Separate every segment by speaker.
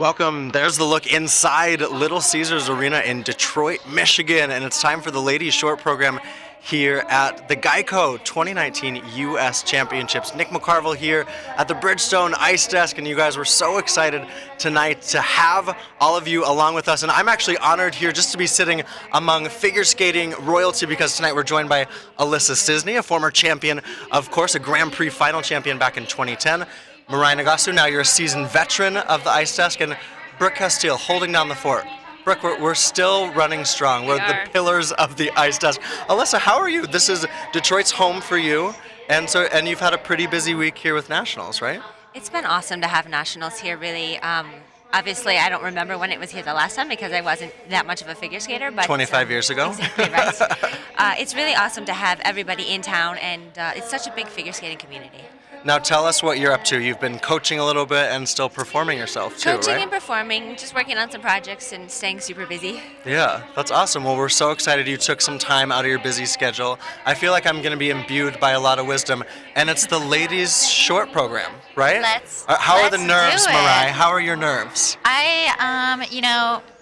Speaker 1: Welcome. There's the look inside Little Caesars Arena in Detroit, Michigan, and it's time for the ladies short program here at the GEICO 2019 U.S. Championships. Nick McCarville here at the Bridgestone Ice Desk, and you guys were so excited tonight to have all of you along with us. And I'm actually honored here just to be sitting among figure skating royalty because tonight we're joined by Alyssa Cisney, a former champion, of course, a Grand Prix final champion back in 2010. Mariah Nagasu, now you're a seasoned veteran of the Ice Desk, and Brooke Castile holding down the fort. Brooke, we're still running strong. We're the pillars of the Ice Desk. Alyssa, how are you? This is Detroit's home for you, and you've had a pretty busy week here with Nationals, right?
Speaker 2: It's been awesome to have Nationals here, really. Obviously, I don't remember when it was here the last time because I wasn't that much of a figure skater. But
Speaker 1: 25 years ago?
Speaker 2: Exactly right. It's really awesome to have everybody in town, and it's such a big figure skating community.
Speaker 1: Now tell us what you're up to. You've been coaching a little bit and still performing yourself too,
Speaker 2: Coaching
Speaker 1: right?
Speaker 2: and performing, just working on some projects and staying super busy.
Speaker 1: Yeah, that's awesome. Well, we're so excited you took some time out of your busy schedule. I feel like I'm going to be imbued by a lot of wisdom, and it's the ladies' short program, right? How are the nerves, Mariah? How are your nerves?
Speaker 3: I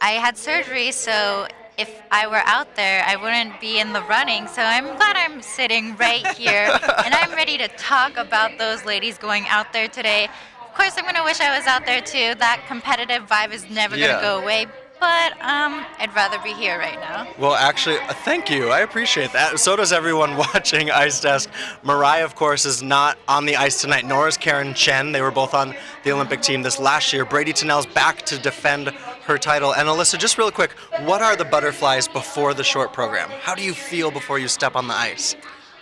Speaker 3: had surgery, so if I were out there, I wouldn't be in the running. So I'm glad I'm sitting right here, and I'm ready to talk about those ladies going out there today. Of course, I'm going to wish I was out there too. That competitive vibe is never going to go away. But I'd rather be here right now.
Speaker 1: Well, actually, thank you. I appreciate that. So does everyone watching Ice Desk. Mariah, of course, is not on the ice tonight, nor is Karen Chen. They were both on the Olympic team this last year. Brady Tennell's back to defend her title. And Alyssa, just real quick, what are the butterflies before the short program? How do you feel before you step on the ice?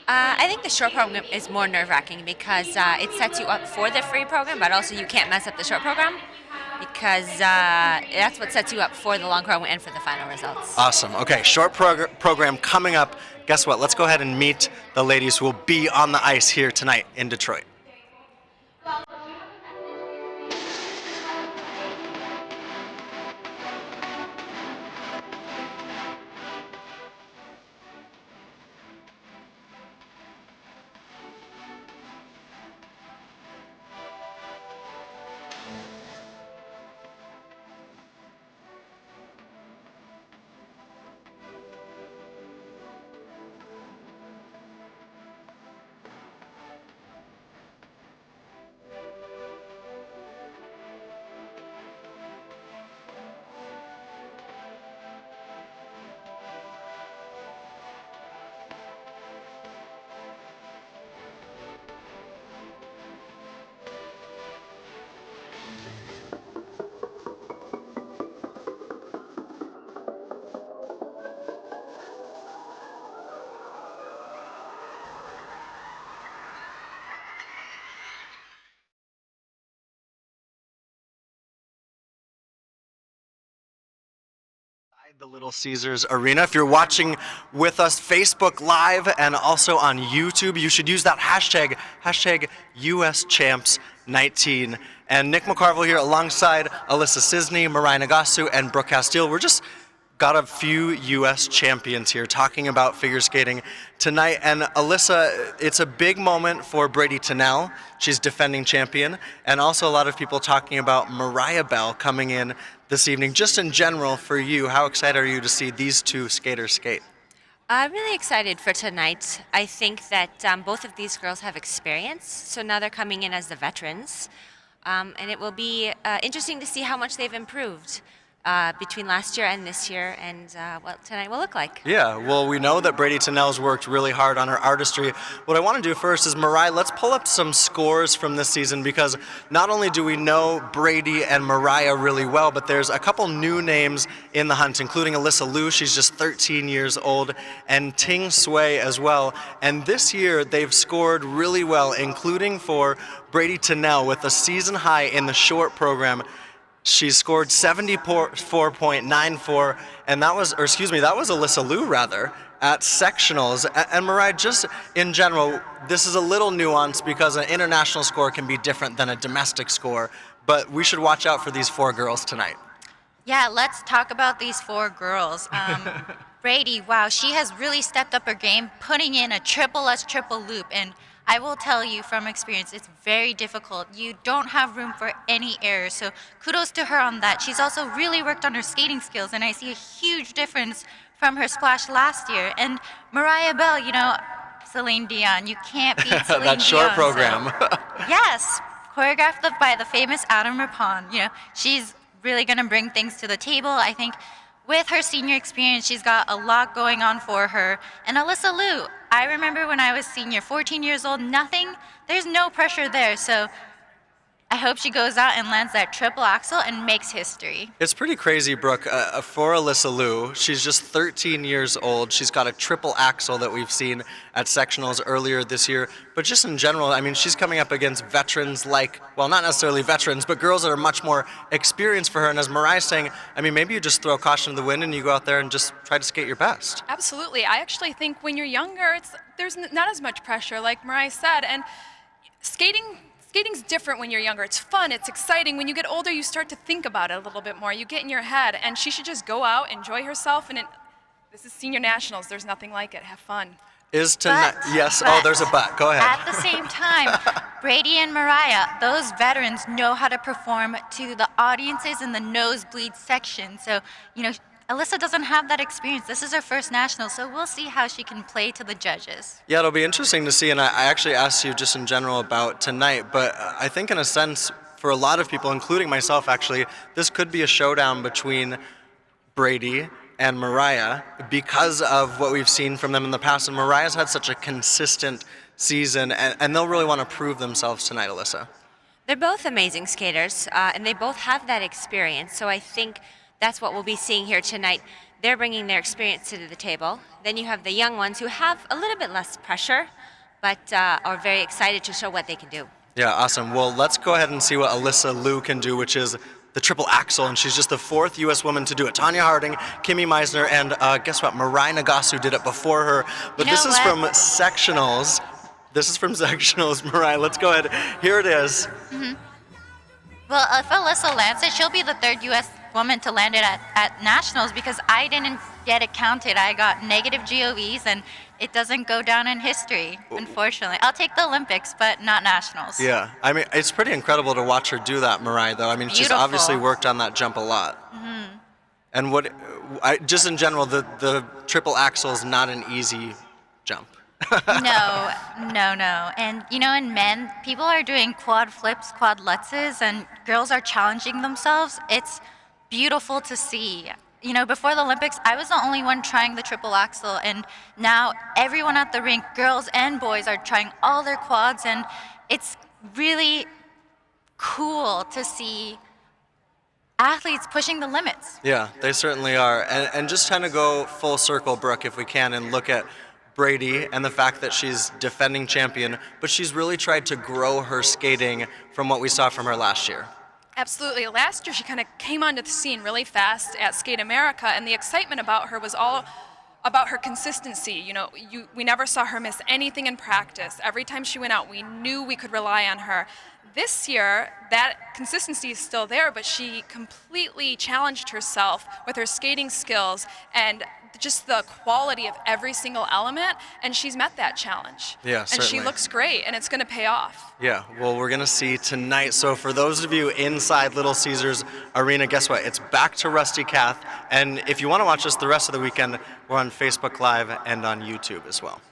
Speaker 2: I think the short program is more nerve-wracking because it sets you up for the free program, but also you can't mess up the short program, because that's what sets you up for the long program and for the final results.
Speaker 1: Awesome. Okay, short program coming up. Guess what? Let's go ahead and meet the ladies who will be on the ice here tonight in Detroit. The Little Caesars Arena. If you're watching with us Facebook Live and also on YouTube, you should use that hashtag USChamps19. And Nick McCarville here alongside Alyssa Cisney, Mariah Nagasu, and Brooke Castile. We're just got a few U.S. champions here talking about figure skating tonight. And Alyssa, it's a big moment for Brady Tennell. She's defending champion. And also a lot of people talking about Mariah Bell coming in this evening. Just in general, for you, how excited are you to see these two skaters skate?
Speaker 2: I'm really excited for tonight. I think that both of these girls have experience, so now they're coming in as the veterans. And it will be interesting to see how much they've improved between last year and this year, and what tonight will look like.
Speaker 1: Yeah, well, we know that Brady Tennell's worked really hard on her artistry. What I want to do first is, Mariah, let's pull up some scores from this season, because not only do we know Brady and Mariah really well, but there's a couple new names in the hunt, including Alyssa Liu, she's just 13 years old, and Ting Sui as well. And this year, they've scored really well, including for Brady Tennell with a season high in the short program. She scored 74.94, and that was Alyssa Liu, rather, at sectionals. And Mariah, just in general, this is a little nuanced because an international score can be different than a domestic score, but we should watch out for these four girls tonight.
Speaker 3: Yeah, let's talk about these four girls. Brady, wow, she has really stepped up her game, putting in a triple S triple loop, and I will tell you from experience, it's very difficult. You don't have room for any errors. So kudos to her on that. She's also really worked on her skating skills, and I see a huge difference from her splash last year. And Mariah Bell, Celine Dion, you can't beat Celine
Speaker 1: That short
Speaker 3: Dion,
Speaker 1: program.
Speaker 3: yes, choreographed by the famous Adam Rippon. She's really going to bring things to the table. I think with her senior experience, she's got a lot going on for her. And Alyssa Liu, I remember when I was senior, 14 years old, there's no pressure there. So I hope she goes out and lands that triple axel and makes history.
Speaker 1: It's pretty crazy, Brooke. For Alyssa Liu, she's just 13 years old. She's got a triple axel that we've seen at sectionals earlier this year. But just in general, I mean, she's coming up against veterans well, not necessarily veterans, but girls that are much more experienced for her. And as Mariah's saying, I mean, maybe you just throw caution to the wind and you go out there and just try to skate your best.
Speaker 4: Absolutely. I actually think when you're younger, there's not as much pressure, like Mariah said. And skating's different when you're younger. It's fun, it's exciting. When you get older, you start to think about it a little bit more. You get in your head, and she should just go out, enjoy herself, and this is senior nationals. There's nothing like it. Have fun.
Speaker 1: Is tonight? Yes. Oh, there's a but. Go ahead.
Speaker 3: At the same time, Brady and Mariah, those veterans know how to perform to the audiences in the nosebleed section. So, Alyssa doesn't have that experience. This is her first national, so we'll see how she can play to the judges.
Speaker 1: Yeah, it'll be interesting to see, and I actually asked you just in general about tonight, but I think in a sense, for a lot of people, including myself actually, this could be a showdown between Brady and Mariah because of what we've seen from them in the past, and Mariah's had such a consistent season, and they'll really want to prove themselves tonight, Alyssa.
Speaker 2: They're both amazing skaters, and they both have that experience, so I think that's what we'll be seeing here tonight. They're bringing their experience to the table. Then you have the young ones who have a little bit less pressure, but are very excited to show what they can do.
Speaker 1: Yeah, awesome. Well, let's go ahead and see what Alyssa Liu can do, which is the triple axel, and she's just the 4th U.S. woman to do it. Tanya Harding, Kimmy Meisner, and guess what? Mariah Nagasu did it before her. But this is from sectionals. This is from sectionals, Mariah. Let's go ahead. Here it is.
Speaker 3: Mm-hmm. Well, if Alyssa lands it, she'll be the 3rd U.S. woman to land it at nationals because I didn't get it counted. I got negative GOVs, and it doesn't go down in history, unfortunately. I'll take the Olympics, but not nationals.
Speaker 1: Yeah, I mean, it's pretty incredible to watch her do that, Mariah, though. I mean, she's obviously worked on that jump a lot.
Speaker 3: Mm-hmm.
Speaker 1: And just in general, the triple axel is not an easy jump.
Speaker 3: No. And, in men, people are doing quad flips, quad lutzes, and girls are challenging themselves. It's beautiful to see. Before the Olympics, I was the only one trying the triple axel, and now everyone at the rink, girls and boys, are trying all their quads, and it's really cool to see athletes pushing the limits.
Speaker 1: Yeah, they certainly are. And just kind of go full circle, Brooke, if we can, and look at Brady and the fact that she's defending champion, but she's really tried to grow her skating from what we saw from her last year.
Speaker 4: Absolutely. Last year, she kind of came onto the scene really fast at Skate America, and the excitement about her was all about her consistency. We never saw her miss anything in practice. Every time she went out, we knew we could rely on her. This year, that consistency is still there, but she completely challenged herself with her skating skills and just the quality of every single element, and she's met that challenge.
Speaker 1: Yeah,
Speaker 4: and
Speaker 1: certainly.
Speaker 4: she looks great, and it's going to pay off.
Speaker 1: Yeah, well, we're going to see tonight. So for those of you inside Little Caesars Arena, guess what? It's back to Rusty Kath, and if you want to watch us the rest of the weekend, we're on Facebook Live and on YouTube as well.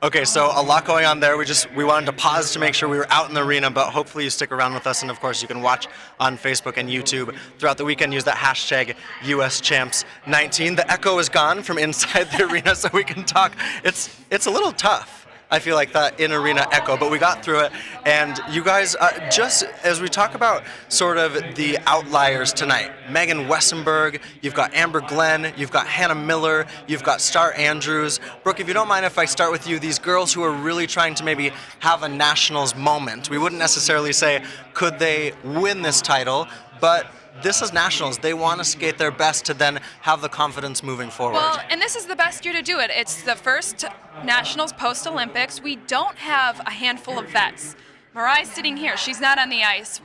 Speaker 1: Okay, so a lot going on there. We wanted to pause to make sure we were out in the arena, but hopefully you stick around with us. And of course, you can watch on Facebook and YouTube throughout the weekend. Use that hashtag USChamps19. The echo is gone from inside the arena, so we can talk. It's a little tough, I feel like, that in-arena echo, but we got through it. And you guys, just as we talk about sort of the outliers tonight, Megan Wessenberg, you've got Amber Glenn, you've got Hannah Miller, you've got Star Andrews. Brooke, if you don't mind if I start with you, these girls who are really trying to maybe have a nationals moment. We wouldn't necessarily say, could they win this title, but this is nationals. They want to skate their best to then have the confidence moving forward.
Speaker 4: Well, and this is the best year to do it. It's the first nationals post-Olympics. We don't have a handful of vets. Mariah's sitting here. She's not on the ice.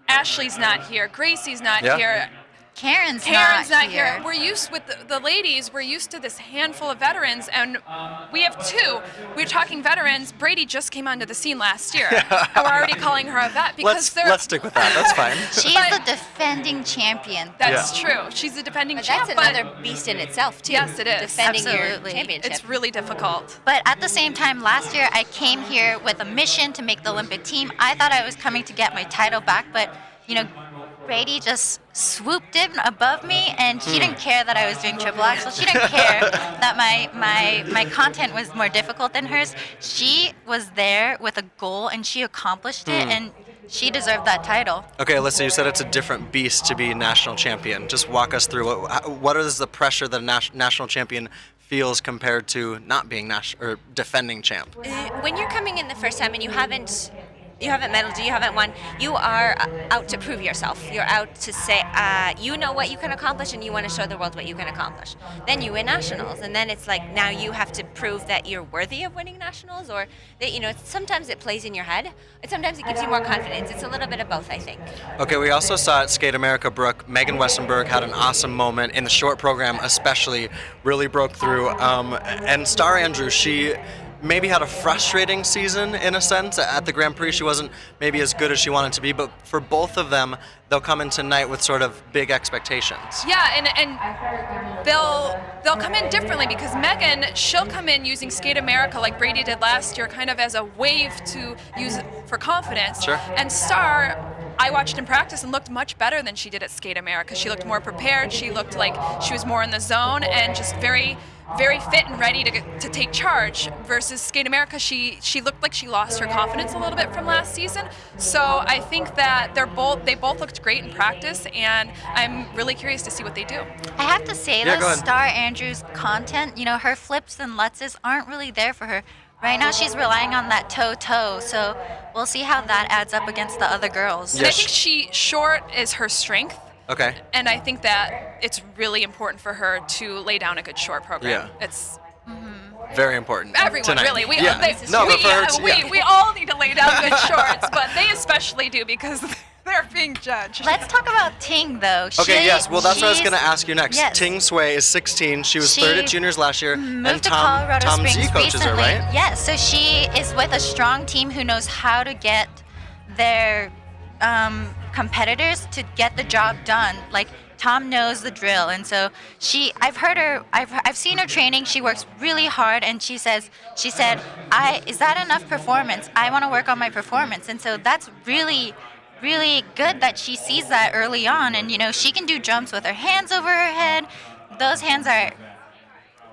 Speaker 4: Ashley's not here. Gracie's not here.
Speaker 3: Karen's
Speaker 4: not here. We're used with the ladies. We're used to this handful of veterans, and we have two. We're talking veterans. Brady just came onto the scene last year, and we're already calling her a vet because
Speaker 1: let's stick with that. That's fine.
Speaker 3: She's the defending champion.
Speaker 4: That's true. She's the defending champ.
Speaker 2: That's another beast in itself, too.
Speaker 4: Yes, it is.
Speaker 2: Defending
Speaker 3: Absolutely.
Speaker 2: your championship.
Speaker 4: It's really difficult.
Speaker 3: But at the same time, last year I came here with a mission to make the Olympic team. I thought I was coming to get my title back, but Brady just swooped in above me, and she didn't care that I was doing triple axel. She didn't care that my content was more difficult than hers. She was there with a goal, and she accomplished it, and she deserved that title.
Speaker 1: Okay, Alyssa, you said it's a different beast to be national champion. Just walk us through what is the pressure that a national champion feels compared to not being or defending champ?
Speaker 2: When you're coming in the first time and you haven't medaled, you haven't won, you are out to prove yourself. You're out to say, you know what you can accomplish, and you want to show the world what you can accomplish. Then you win nationals, and then it's like now you have to prove that you're worthy of winning nationals, or that, sometimes it plays in your head, and sometimes it gives you more confidence. It's a little bit of both, I think.
Speaker 1: Okay, we also saw at Skate America, Brooke, Megan Westenberg had an awesome moment in the short program, especially, really broke through. And Star Andrew, she maybe had a frustrating season in a sense at the Grand Prix. She wasn't maybe as good as she wanted to be, but for both of them, they'll come in tonight with sort of big expectations.
Speaker 4: Yeah, and they'll come in differently because Megan, she'll come in using Skate America like Brady did last year, kind of as a wave to use for confidence.
Speaker 1: Sure.
Speaker 4: And Star, I watched in practice and looked much better than she did at Skate America. She looked more prepared. She looked like she was more in the zone and just very, very fit and ready to take charge. Versus Skate America, she looked like she lost her confidence a little bit from last season. So I think that they both looked great in practice, and I'm really curious to see what they do.
Speaker 3: I have to say,
Speaker 1: Yeah, go
Speaker 3: though,
Speaker 1: ahead.
Speaker 3: Star Andrews' content, her flips and lutzes aren't really there for her. Right now she's relying on that toe-toe, so we'll see how that adds up against the other girls.
Speaker 4: And I
Speaker 1: Yes.
Speaker 4: think short is her strength.
Speaker 1: Okay.
Speaker 4: And I think that it's really important for her to lay down a good short program.
Speaker 1: Yeah.
Speaker 4: It's
Speaker 1: Very important.
Speaker 4: everyone,
Speaker 1: tonight.
Speaker 4: really. We all need to lay down good shorts, but they especially do because they're being judged.
Speaker 3: Let's talk about Ting, though.
Speaker 1: Okay, yes. Well, that's what I was going to ask you next.
Speaker 3: Yes.
Speaker 1: Ting Sui is 16. She was third at juniors last year.
Speaker 3: Moved
Speaker 1: and
Speaker 3: to
Speaker 1: Tom
Speaker 3: Colorado
Speaker 1: Z
Speaker 3: Springs
Speaker 1: coaches her,
Speaker 3: recently.
Speaker 1: right?
Speaker 3: Yes, so she is with a strong team who knows how to get their competitors to get the job done. Like, Tom knows the drill, and so I've seen her training. She works really hard, and she said, is that enough performance? I want to work on my performance. And so that's really, really good that she sees that early on, and she can do jumps with her hands over her head. Those hands are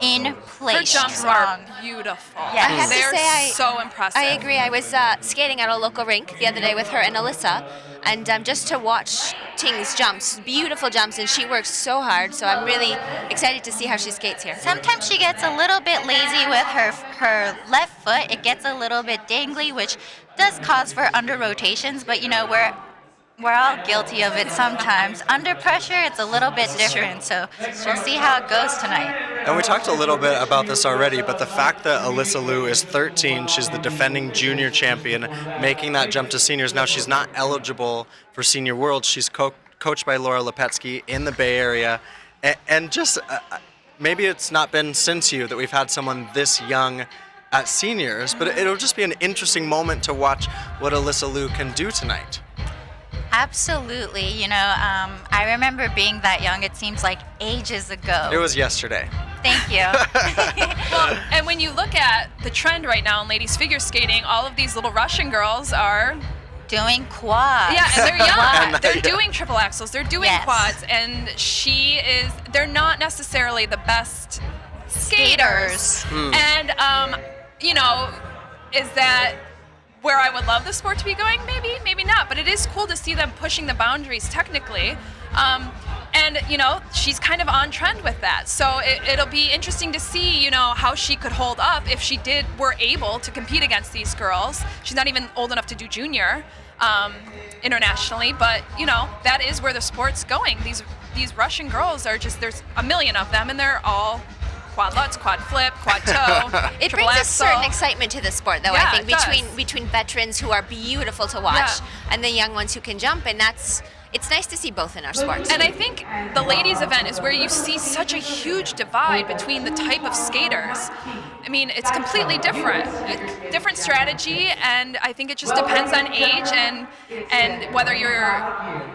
Speaker 3: in place.
Speaker 4: Her jumps
Speaker 3: strong.
Speaker 4: are beautiful.
Speaker 3: Yes.
Speaker 2: I have to
Speaker 4: They're
Speaker 2: say,
Speaker 4: so impressive.
Speaker 2: I agree. I was skating at a local rink the other day with her and Alyssa, and just to watch Ting's jumps, beautiful jumps, and she works so hard, so I'm really excited to see how she skates here.
Speaker 3: Sometimes she gets a little bit lazy with her left foot. It gets a little bit dangly, which does cause for under rotations, but we're all guilty of it sometimes. Under pressure, it's a little bit different, so we'll see how it goes tonight.
Speaker 1: And we talked a little bit about this already, but the fact that Alyssa Liu is 13, she's the defending junior champion, making that jump to seniors. Now, she's not eligible for Senior World. She's coached by Laura Lepetsky in the Bay Area. And just maybe it's not been since you that we've had someone this young at seniors, but it'll just be an interesting moment to watch what Alyssa Liu can do tonight.
Speaker 3: Absolutely. I remember being that young. It seems like ages ago.
Speaker 1: It was yesterday.
Speaker 3: Thank you.
Speaker 4: Well, and when you look at the trend right now in ladies figure skating, all of these little Russian girls are
Speaker 3: Doing quads.
Speaker 4: Yeah, and they're young.
Speaker 1: Wow.
Speaker 4: They're doing triple axels. They're doing
Speaker 3: Yes.
Speaker 4: quads, and they're not necessarily the best skaters. And, is that where I would love the sport to be going? Maybe, maybe not. But it is cool to see them pushing the boundaries technically. And, she's kind of on trend with that. So it'll be interesting to see, how she could hold up if she were able to compete against these girls. She's not even old enough to do junior internationally, but, that is where the sport's going. These Russian girls are there's a million of them, and they're all quad lutz, quad flip, quad toe,
Speaker 2: It
Speaker 4: triple
Speaker 2: brings a
Speaker 4: axel.
Speaker 2: certain excitement to the sport, though,
Speaker 4: Yeah,
Speaker 2: I think,
Speaker 4: it does.
Speaker 2: between veterans who are beautiful to watch
Speaker 4: Yeah.
Speaker 2: and the young ones who can jump, and that's it's nice to see both in our sports.
Speaker 4: And I think the ladies' event is where you see such a huge divide between the type of skaters. I mean, it's completely different, different strategy, and I think it just depends on age and whether you're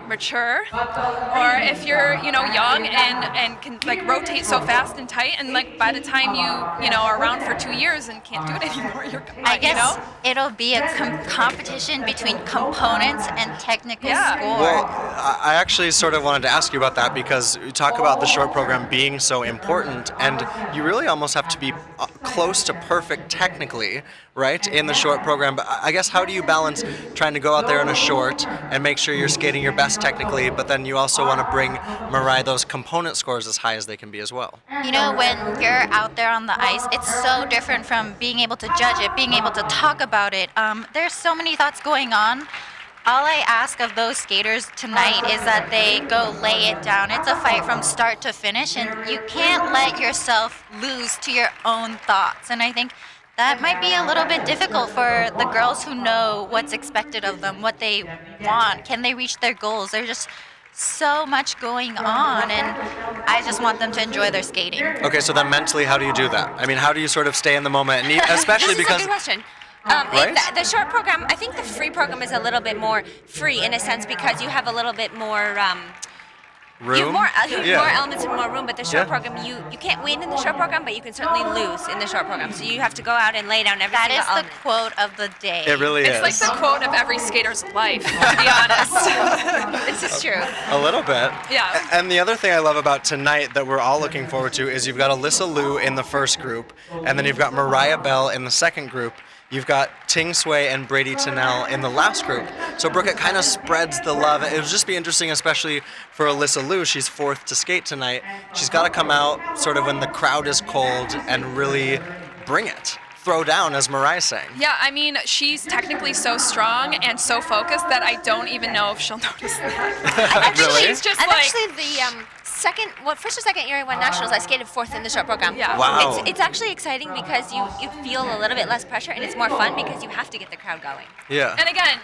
Speaker 4: mature or if you're young and can like rotate so fast and tight, and like by the time you are around for 2 years and can't do it anymore, you're
Speaker 3: I guess it'll be a competition between components and technical score.
Speaker 1: Well, I actually sort of wanted to ask you about that because you talk about the short program being so important, and you really almost have to be close to perfect technically, right, in the short program. But I guess how do you balance trying to go out there in a short and make sure you're skating your best technically, but then you also want to bring Mariah those component scores as high as they can be as well?
Speaker 3: When you're out there on the ice, it's so different from being able to judge it, being able to talk about it. There's so many thoughts going on. All I ask of those skaters tonight is that they go lay it down. It's a fight from start to finish, and you can't let yourself lose to your own thoughts. And I think that might be a little bit difficult for the girls who know what's expected of them, what they want. Can they reach their goals? There's just so much going on, and I just want them to enjoy their skating.
Speaker 1: Okay, so then mentally, how do you do that? I mean, how do you sort of stay in the moment? And especially
Speaker 2: this is
Speaker 1: because...
Speaker 2: a good question.
Speaker 1: Right?
Speaker 2: The short program, I think the free program is a little bit more free in a sense because you have a little bit more
Speaker 1: room?
Speaker 2: you have more elements and more room, but the short program, you can't win in the short program, but you can certainly lose in the short program. So you have to go out and lay down every single
Speaker 3: That is
Speaker 2: element.
Speaker 3: the quote of the day.
Speaker 1: It really is.
Speaker 4: It's like the quote of every skater's life, to be honest.
Speaker 2: This is true.
Speaker 1: A little bit.
Speaker 4: Yeah.
Speaker 1: And the other thing I love about tonight that we're all looking forward to is you've got Alyssa Liu in the first group, and then you've got Mariah Bell in the second group. You've got Ting Sui and Brady Tennell in the last group. So, Brooke, it kind of spreads the love. It would just be interesting, especially for Alyssa Liu. She's fourth to skate tonight. She's got to come out sort of when the crowd is cold and really bring it. Throw down, as Mariah's saying.
Speaker 4: Yeah, I mean, she's technically so strong and so focused that I don't even know if she'll notice that.
Speaker 1: Really?
Speaker 4: She's just
Speaker 2: I'm
Speaker 4: like...
Speaker 2: actually the first or second year I won nationals, I skated fourth in the short program.
Speaker 4: Yeah.
Speaker 1: Wow.
Speaker 2: It's actually exciting because you feel a little bit less pressure, and it's more fun because you have to get the crowd going.
Speaker 1: Yeah.
Speaker 4: And again,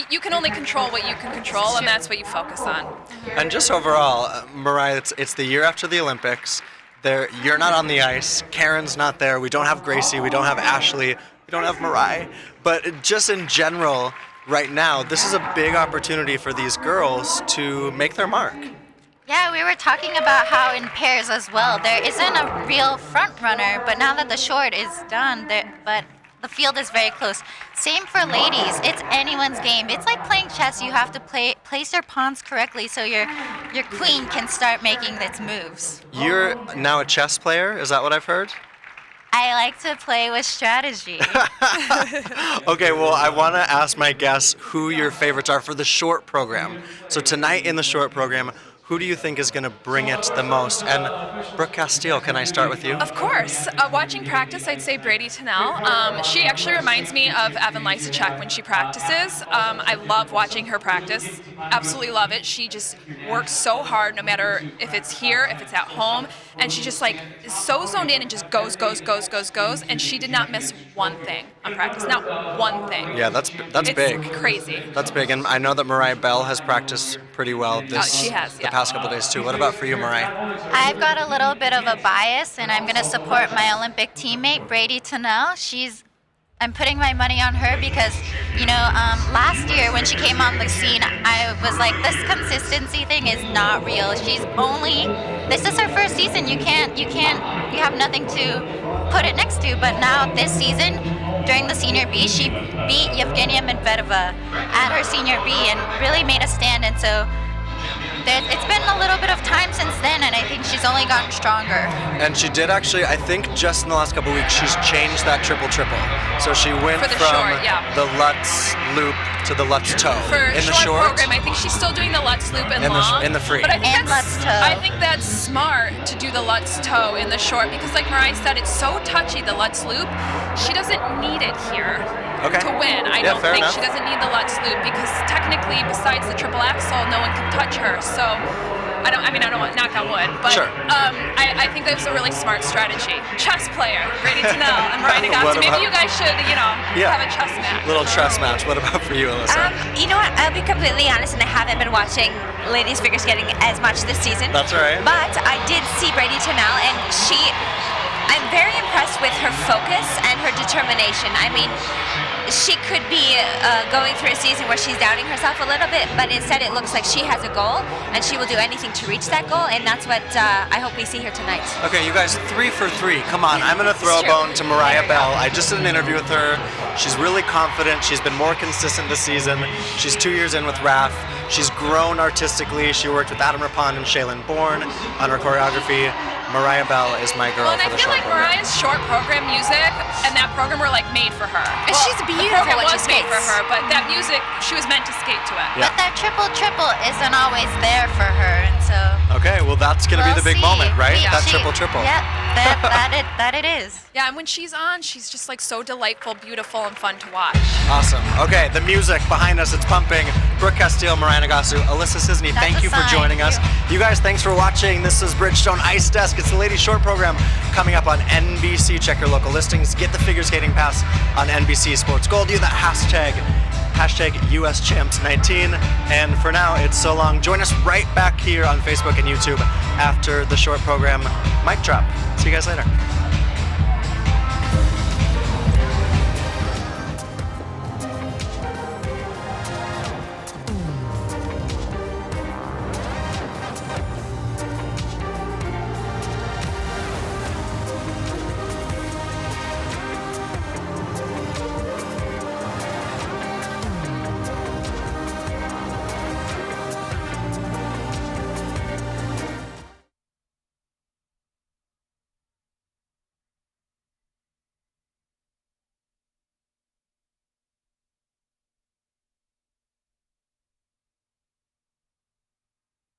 Speaker 4: you can only control what you can control, and that's what you focus on.
Speaker 1: And just overall, Mariah, it's the year after the Olympics. You're not on the ice. Karen's not there. We don't have Gracie. We don't have Ashley. We don't have Mariah. But just in general, right now, this is a big opportunity for these girls to make their mark.
Speaker 3: Yeah, we were talking about how in pairs as well, there isn't a real front runner, but now that the short is done, but the field is very close. Same for ladies. It's anyone's game. It's like playing chess. You have to place your pawns correctly so your queen can start making its moves.
Speaker 1: You're now a chess player. Is that what I've heard?
Speaker 3: I like to play with strategy.
Speaker 1: Okay, well, I want to ask my guests who your favorites are for the short program. So tonight in the short program, who do you think is going to bring it the most? And Brooke Castile, can I start with you?
Speaker 4: Of course. Watching practice, I'd say Brady Tennell. She actually reminds me of Evan Lysacek when she practices. I love watching her practice. Absolutely love it. She just works so hard, no matter if it's here, if it's at home, and she just like is so zoned in and just goes. And she did not miss one thing on practice, not one thing.
Speaker 1: Yeah, that's
Speaker 4: It's
Speaker 1: big.
Speaker 4: crazy.
Speaker 1: That's big, and I know that Mariah Bell has practiced pretty well
Speaker 4: She has,
Speaker 1: the
Speaker 4: yeah.
Speaker 1: past couple days too. What about for you, Mariah?
Speaker 3: I've got a little bit of a bias, and I'm going to support my Olympic teammate, Brady Tennell. I'm putting my money on her because, last year when she came on the scene, I was like, this consistency thing is not real. This is her first season. You have nothing to put it next to. But now this season, during the Senior B, she beat Yevgenia Medvedeva at her Senior B and really made a stand. And so it's been a little bit of time since then, and I think she's only gotten stronger.
Speaker 1: And she did actually, I think just in the last couple of weeks, she's changed that triple. So she went
Speaker 4: For the
Speaker 1: from
Speaker 4: short, yeah.
Speaker 1: the Lutz loop to the Lutz toe.
Speaker 4: For
Speaker 1: in the
Speaker 4: short
Speaker 1: short
Speaker 4: program, I think she's still doing the Lutz loop and long.
Speaker 1: in the free.
Speaker 4: But I think
Speaker 3: And Lutz toe.
Speaker 4: I think that's smart to do the Lutz toe in the short because, like Mariah said, it's so touchy, the Lutz loop. She doesn't need it here to win. I don't
Speaker 1: fair
Speaker 4: think
Speaker 1: enough.
Speaker 4: she doesn't need the Lutz loop because technically, besides the triple axel, no one can touch her. So I don't want to knock on wood, but
Speaker 1: Sure.
Speaker 4: I think that was a really smart strategy. Chess player, Brady Tennell and Mariah
Speaker 1: What
Speaker 4: Nagase. Maybe
Speaker 1: about-
Speaker 4: you guys should,
Speaker 1: Yeah.
Speaker 4: have a chess match.
Speaker 1: Little chess match. What about for you, Alyssa?
Speaker 2: You know what? I'll be completely honest, and I haven't been watching ladies figure skating as much this season.
Speaker 1: That's all right.
Speaker 2: But I did see Brady Tennell, and I'm very impressed with her focus and her determination. I mean, she could be going through a season where she's doubting herself a little bit, but instead it looks like she has a goal, and she will do anything to reach that goal, and that's what I hope we see here tonight.
Speaker 1: Okay, you guys, 3 for 3. Come on, I'm gonna throw a
Speaker 2: It's true.
Speaker 1: bone to Mariah
Speaker 2: There we go.
Speaker 1: Bell. I just did an interview with her. She's really confident. She's been more consistent this season. She's 2 years in with RAF. She's grown artistically. She worked with Adam Rapon and Shaylin Bourne on her choreography. Mariah Bell is my girl
Speaker 4: Well, and
Speaker 1: for
Speaker 4: I
Speaker 1: the
Speaker 4: feel
Speaker 1: short
Speaker 4: like
Speaker 1: program.
Speaker 4: Mariah's short program music and that program were like made for her.
Speaker 2: And she's
Speaker 4: The
Speaker 2: beautiful
Speaker 4: program
Speaker 2: when she
Speaker 4: was made for
Speaker 2: skates.
Speaker 4: her, but that music, she was meant to skate to it.
Speaker 1: Yeah.
Speaker 3: But that triple isn't always there for her, and so.
Speaker 1: Okay, well that's gonna be
Speaker 3: we'll
Speaker 1: the big
Speaker 3: see.
Speaker 1: moment, right?
Speaker 3: Yeah.
Speaker 1: That triple.
Speaker 3: Yep, that it is.
Speaker 4: Yeah, and when she's on, she's just like so delightful, beautiful, and fun to watch.
Speaker 1: Awesome. Okay, the music behind us, it's pumping. Brooke Castile, Mariah Nagasu, Alyssa Cisney,
Speaker 3: That's
Speaker 1: thank
Speaker 3: a
Speaker 1: you for
Speaker 3: sign.
Speaker 1: joining us. You guys, thanks for watching. This is Bridgestone Ice Desk. It's the Ladies Short program coming up on NBC. Check your local listings. Get the figure skating pass on NBC Sports Gold. Do that hashtag US Champs 19. And for now, it's so long. Join us right back here on Facebook and YouTube after the short program mic drop. See you guys later.